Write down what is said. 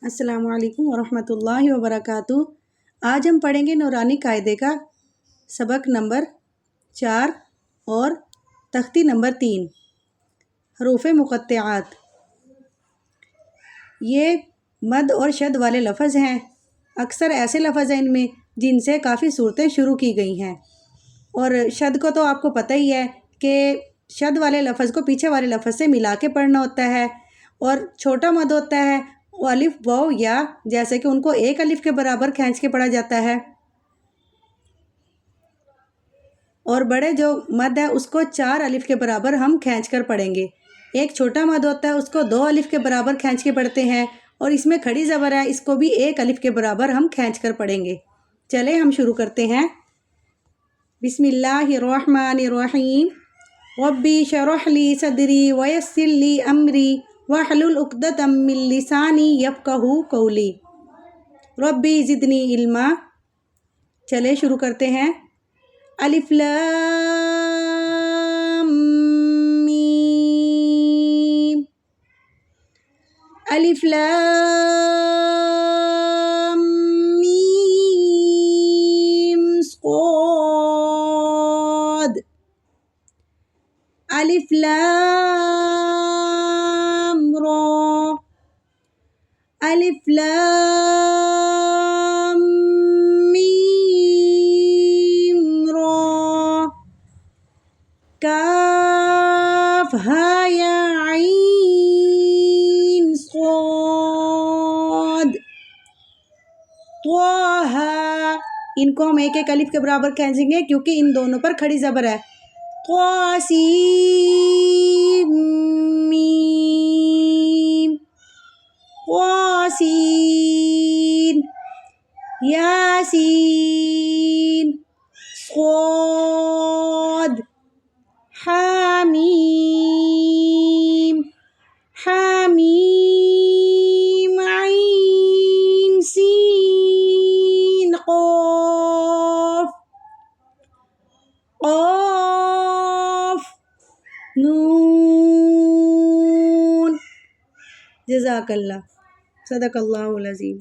السلام علیکم ورحمۃ اللہ وبرکاتہ۔ آج ہم پڑھیں گے نورانی قاعدے کا سبق نمبر 4 اور تختی نمبر 3، حروف مقطعات۔ یہ مد اور شد والے لفظ ہیں۔ اکثر ایسے لفظ ہیں ان میں جن سے کافی صورتیں شروع کی گئی ہیں، اور شد کو تو آپ کو پتہ ہی ہے کہ شد والے لفظ کو پیچھے والے لفظ سے ملا کے پڑھنا ہوتا ہے، اور چھوٹا مد ہوتا ہے وہ الف واو یا، جیسے کہ ان کو ایک الف کے برابر کھینچ کے پڑھا جاتا ہے، اور بڑے جو مد ہے اس کو 4 الف کے برابر ہم کھینچ کر پڑھیں گے۔ ایک چھوٹا مد ہوتا ہے اس کو 2 الف کے برابر کھینچ کے پڑھتے ہیں، اور اس میں کھڑی زبر ہے اس کو بھی 1 الف کے برابر ہم کھینچ کر پڑھیں گے۔ چلیں ہم شروع کرتے ہیں۔ بسم اللہ الرحمن الرحیم۔ ربی شرح لی صدری ویسر لی امری واحلل عقدۃ من لسانی یفقہوا قولی۔ ربی زدنی علما۔ چلے شروع کرتے ہیں۔ الف لام میم، الف لام میم صاد، الف لام را، الف لام میم را، کاف ہا یا عین صاد، طہ۔ ان کو ہم ایک ایک الف کے برابر کھینچیں گے کیونکہ ان دونوں پر کھڑی زبر ہے۔ طاسین میم، طاسین، یاسین، صاد، حامیم، حامیم عین سین قاف، قاف نون۔ جزاک اللہ، صدق اللہ العظیم۔